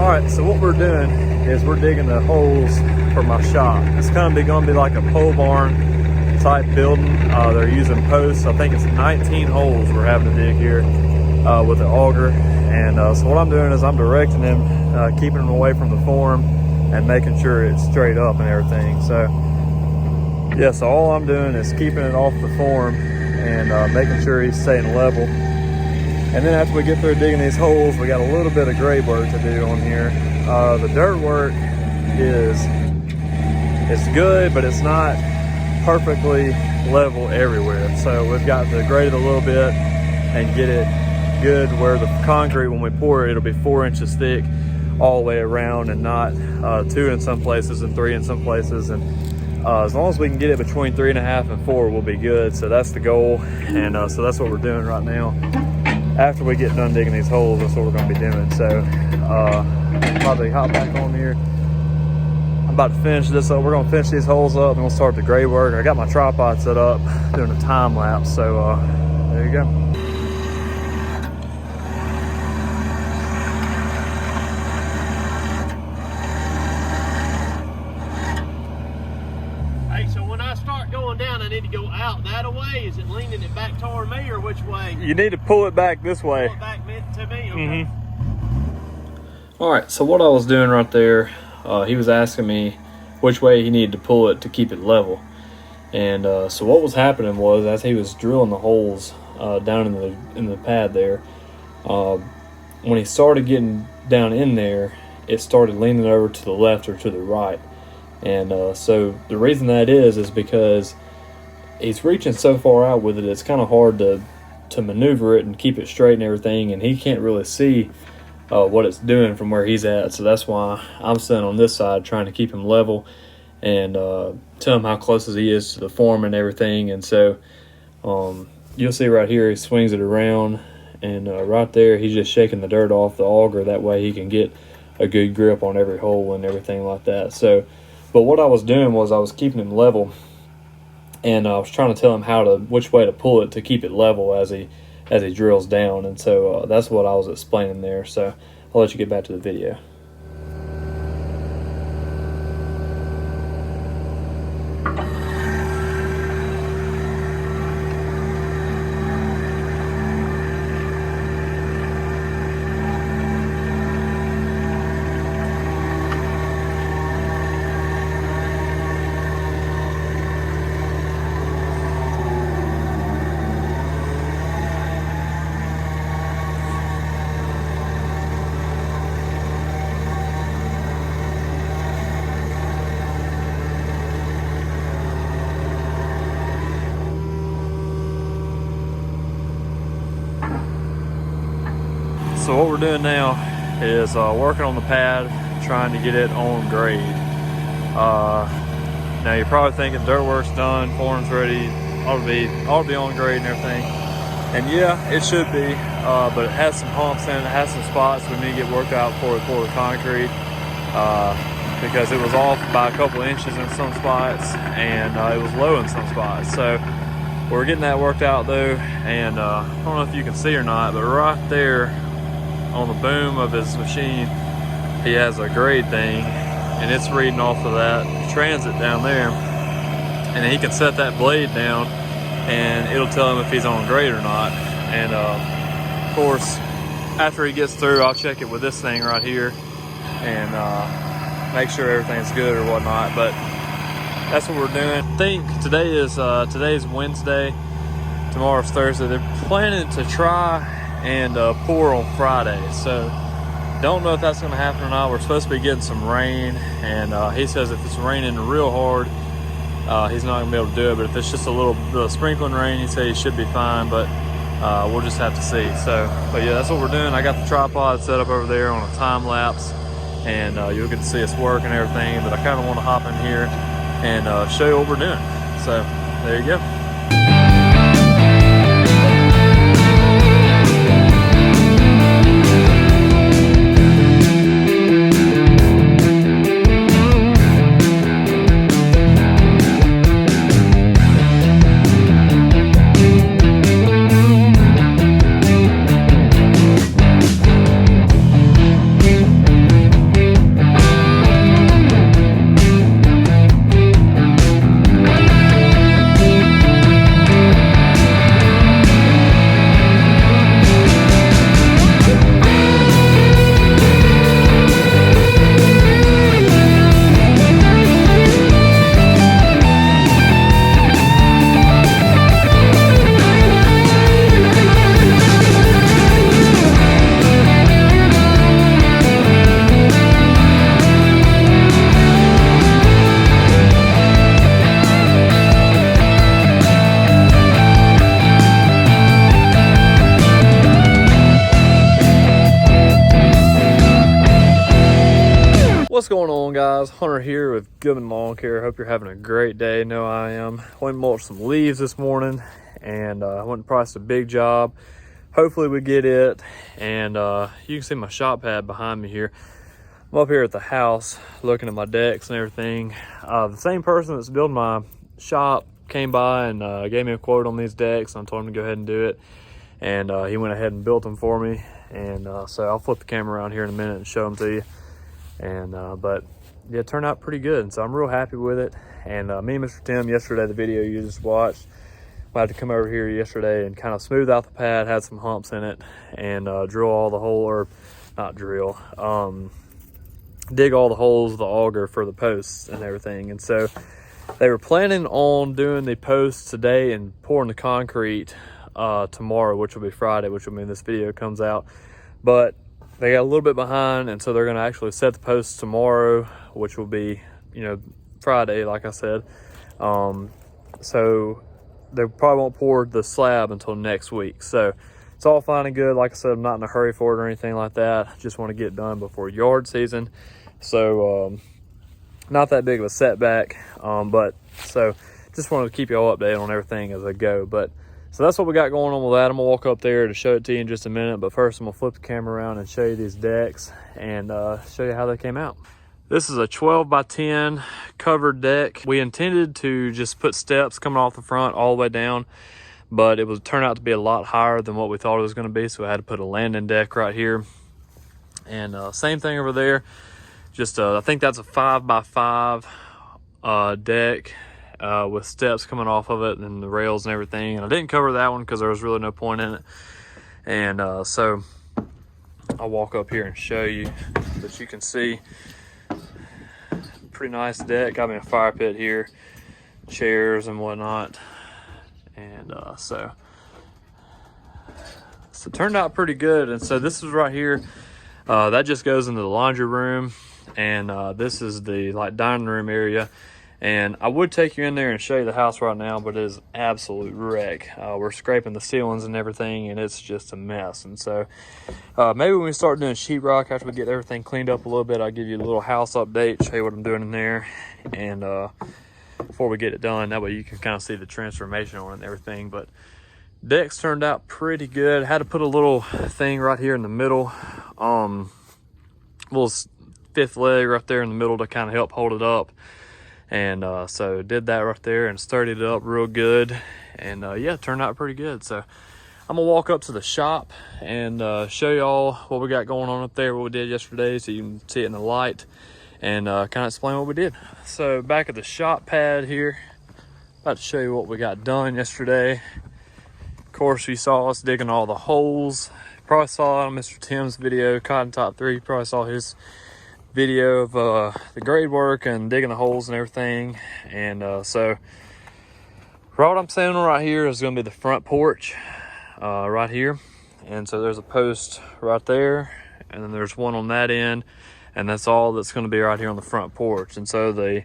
All right, so what we're doing is we're digging the holes for my shop. It's gonna be like a pole barn type building. They're using posts. I think it's 19 holes we're having to dig here with the auger. And so what I'm doing is I'm directing them, keeping them away from the form and making sure it's straight up and everything. So yeah, so all I'm doing is keeping it off the form and making sure he's staying level. And then after we get through digging these holes, we got a little bit of grade work to do on here. The dirt work it's good, but it's not perfectly level everywhere. So we've got to grade it a little bit and get it good where the concrete, when we pour it, it'll be 4 inches thick all the way around and not 2 in some places and 3 in some places. And as long as we can get it between 3.5 and 4, we'll be good. So that's the goal. And so that's what we're doing right now. After we get done digging these holes, that's what we're gonna be doing. So probably hop back on here. I'm about to finish this up. We're gonna finish these holes up and we'll start the grade work. I got my tripod set up doing a time lapse. So there you go. Down, I need to go out that way. Is it leaning it back toward me or which way? You need to pull it back this way. Pull it back to me? Okay. All right, so what I was doing right there, he was asking me which way he needed to pull it to keep it level. And so what was happening was, as he was drilling the holes down in the pad there, when he started getting down in there, it started leaning over to the left or to the right. And so the reason that is because he's reaching so far out with it, it's kind of hard to maneuver it and keep it straight and everything, and he can't really see what it's doing from where he's at. So that's why I'm sitting on this side trying to keep him level and tell him how close he is to the form and everything. And so you'll see right here, he swings it around, and right there he's just shaking the dirt off the auger. That way he can get a good grip on every hole and everything like that. So but what I was doing was I was keeping him level, and I was trying to tell him which way to pull it to keep it level as he drills down. And so that's what I was explaining there. So I'll let you get back to the video. So what we're doing now is working on the pad, trying to get it on grade. Now you're probably thinking dirt work's done, form's ready, ought to be on grade and everything. And yeah, it should be, but it has some humps in it, has some spots we need to get worked out before we pour the concrete, because it was off by a couple inches in some spots, and it was low in some spots. So we're getting that worked out though, and I don't know if you can see or not, but right there on the boom of his machine, he has a grade thing, and it's reading off of that transit down there, and he can set that blade down and it'll tell him if he's on grade or not. And of course, after he gets through, I'll check it with this thing right here and make sure everything's good or whatnot. But that's what we're doing. I think today's Wednesday, tomorrow's Thursday. They're planning to try and pour on Friday, so don't know if that's going to happen or not. We're supposed to be getting some rain, and he says if it's raining real hard, he's not going to be able to do it. But if it's just a little sprinkling rain, he said he should be fine, but we'll just have to see. So, but yeah, that's what we're doing. I got the tripod set up over there on a time lapse, and you'll get to see us work and everything. But I kind of want to hop in here and show you what we're doing. So there you go. What's going on, guys? Hunter here with Goodman Lawn Care. Hope you're having a great day. No, I am. Went and mulched some leaves this morning, and I went and priced a big job. Hopefully we get it. And you can see my shop pad behind me here. I'm up here at the house looking at my decks and everything. The same person that's building my shop came by and gave me a quote on these decks. I told him to go ahead and do it, and he went ahead and built them for me. And so I'll flip the camera around here in a minute and show them to you. And but yeah, it turned out pretty good, and so I'm real happy with it. And me and Mr. Tim yesterday, the video you just watched, I had to come over here yesterday and kind of smooth out the pad, had some humps in it, and drill all the hole, or not drill, dig all the holes, the auger for the posts and everything. And so they were planning on doing the posts today and pouring the concrete tomorrow, which will be Friday, which will mean this video comes out. But they got a little bit behind, and so they're going to actually set the posts tomorrow, which will be, you know, Friday, like I said. So they probably won't pour the slab until next week. So it's all fine and good. Like I said, I'm not in a hurry for it or anything like that. Just want to get it done before yard season. So not that big of a setback, but so just wanted to keep y'all updated on everything as I go. But so that's what we got going on with that. I'm gonna walk up there to show it to you in just a minute, but first I'm gonna flip the camera around and show you these decks and show you how they came out. This is a 12 by 10 covered deck. We intended to just put steps coming off the front all the way down, but it would turn out to be a lot higher than what we thought it was gonna be, so we had to put a landing deck right here. And same thing over there. Just I think that's a 5 by 5 deck with steps coming off of it and the rails and everything. And I didn't cover that one because there was really no point in it. And so I'll walk up here and show you, but you can see pretty nice deck. Got me a fire pit here, chairs and whatnot. And so it turned out pretty good. And so this is right here. That just goes into the laundry room, and this is the dining room area. And I would take you in there and show you the house right now, but it is absolute wreck. We're scraping the ceilings and everything, and it's just a mess. And so maybe when we start doing sheetrock, after we get everything cleaned up a little bit, I'll give you a little house update, show you what I'm doing in there, and before we get it done, that way you can kind of see the transformation on it and everything. But decks turned out pretty good. Had to put a little thing right here in the middle, little fifth leg right there in the middle to kind of help hold it up. And so did that right there and sturdied it up real good. And yeah, it turned out pretty good. So I'm gonna walk up to the shop and show y'all what we got going on up there, what we did yesterday, so you can see it in the light, and kind of explain what we did. So back at the shop pad here, about to show you what we got done yesterday. Of course, you saw us digging all the holes. Probably saw it on Mr. Tim's video, Cotton Top 3. Probably saw his video of the grade work and digging the holes and everything. And so what I'm saying right here is going to be the front porch right here. And so there's a post right there, and then there's one on that end, and that's all that's going to be right here on the front porch. And so the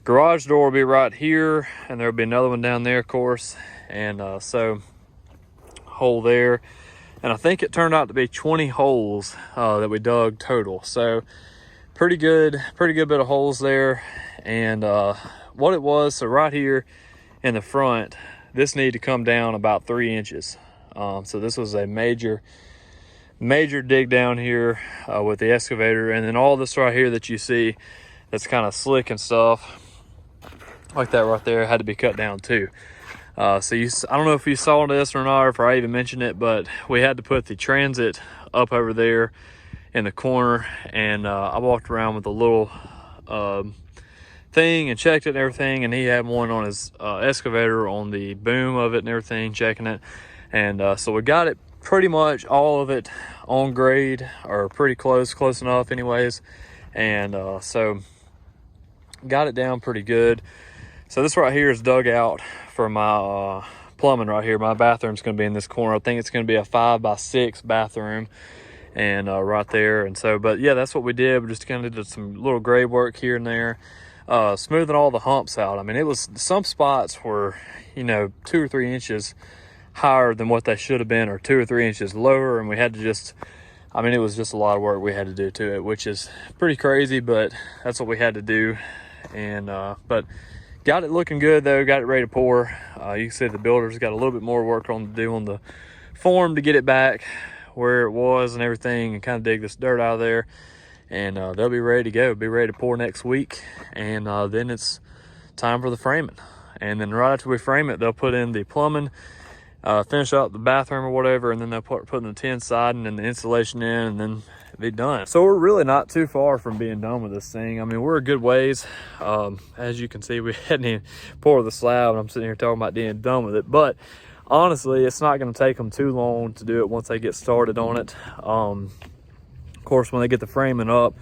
garage door will be right here, and there'll be another one down there, of course. And so hole there, and I think it turned out to be 20 holes that we dug total. So pretty good bit of holes there. And what it was, so right here in the front, this needed to come down about 3 inches. So this was a major dig down here with the excavator. And then all this right here that you see that's kind of slick and stuff like that right there had to be cut down too. So I don't know if you saw this or not, or if I even mentioned it, but we had to put the transit up over there in the corner. And I walked around with a little thing and checked it and everything, and he had one on his excavator on the boom of it and everything, checking it. And so we got it pretty much all of it on grade, or pretty close enough anyways. And so got it down pretty good. So this right here is dug out for my plumbing right here. My bathroom's going to be in this corner. I think it's going to be a 5 by 6 bathroom, and right there. And so, but yeah, that's what we did. We just kind of did some little grade work here and there, smoothing all the humps out. I mean, it was, some spots were, you know, 2 or 3 inches higher than what they should have been, or 2 or 3 inches lower, and we had to just I mean, it was just a lot of work we had to do to it, which is pretty crazy, but that's what we had to do. And but got it looking good though, got it ready to pour. You can see the builders got a little bit more work on to do on the form to get it back where it was and everything, and kind of dig this dirt out of there. And they'll be ready to go, be ready to pour next week. And then it's time for the framing. And then right after we frame it, they'll put in the plumbing, finish up the bathroom or whatever, and then they'll put in the tin siding and the insulation in, and then it'll be done. So we're really not too far from being done with this thing. I mean, we're a good ways. As you can see, we hadn't even poured the slab, and I'm sitting here talking about being done with it. But honestly, it's not going to take them too long to do it once they get started on it. Of course, when they get the framing up,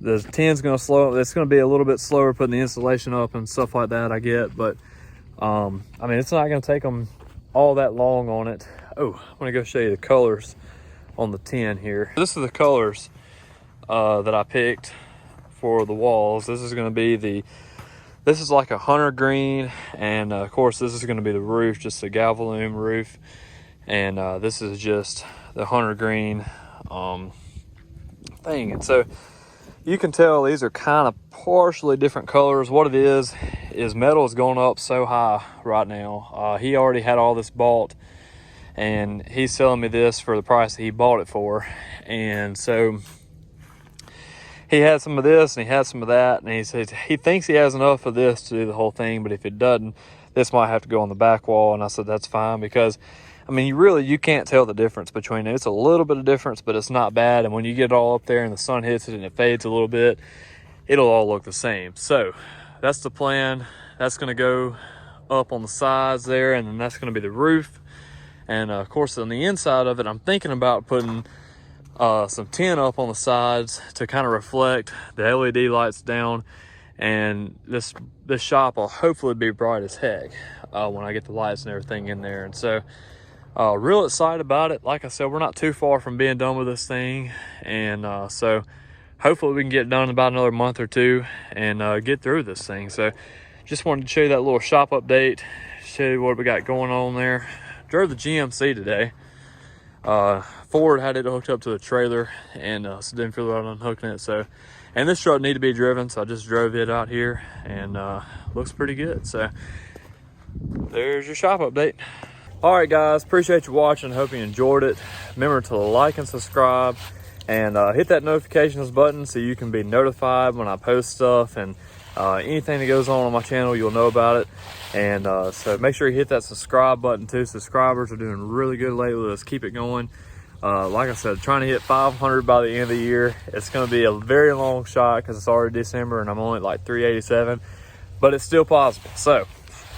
the tin's going to slow. It's going to be a little bit slower putting the insulation up and stuff like that, I get. But I mean, it's not going to take them all that long on it. Oh, I want to go show you the colors on the tin here. This is the colors that I picked for the walls. This is going to be this is like a hunter green, and of course this is going to be the roof, just the Galvalume roof, and this is just the hunter green thing. And so you can tell these are kind of partially different colors. What it is metal is going up so high right now. He already had all this bought, and he's selling me this for the price that he bought it for. And so he had some of this and he had some of that, and he says he thinks he has enough of this to do the whole thing, but if it doesn't, this might have to go on the back wall. And I said that's fine, because I mean, you can't tell the difference between it. It's a little bit of difference, but it's not bad. And when you get it all up there and the sun hits it and it fades a little bit, it'll all look the same. So that's the plan. That's going to go up on the sides there, and then that's going to be the roof. And of course, on the inside of it, I'm thinking about putting some tin up on the sides to kind of reflect the LED lights down. And this shop will hopefully be bright as heck when I get the lights and everything in there. And so real excited about it. Like I said, we're not too far from being done with this thing, and so hopefully we can get it done in about another month or two and get through this thing. So just wanted to show you that little shop update, show you what we got going on there. Drove the GMC today. Ford had it hooked up to the trailer, and so didn't feel about unhooking it. So, and this truck needed to be driven, so I just drove it out here, and looks pretty good. So there's your shop update. All right, guys, appreciate you watching. Hope you enjoyed it. Remember to like and subscribe, and hit that notifications button so you can be notified when I post stuff, and anything that goes on my channel, you'll know about it. And so make sure you hit that subscribe button too. Subscribers are doing really good lately. Let's keep it going. Like I said, trying to hit 500 by the end of the year. It's going to be a very long shot because it's already December and I'm only at like 387, but it's still possible. So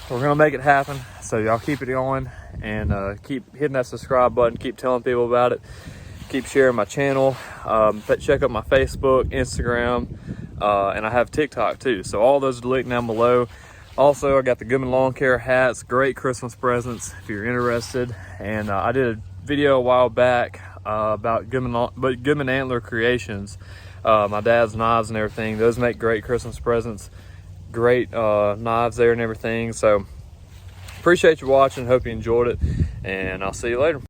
we're going to make it happen. So y'all keep it going, and keep hitting that subscribe button. Keep telling people about it. Keep sharing my channel. Check out my Facebook, Instagram, and I have TikTok too. So all those are linked down below. Also, I got the Goodman Lawn Care hats, great Christmas presents if you're interested. And I did a video a while back about Goodman Antler Creations, my dad's knives and everything. Those make great Christmas presents, great knives there and everything. So appreciate you watching, hope you enjoyed it, and I'll see you later.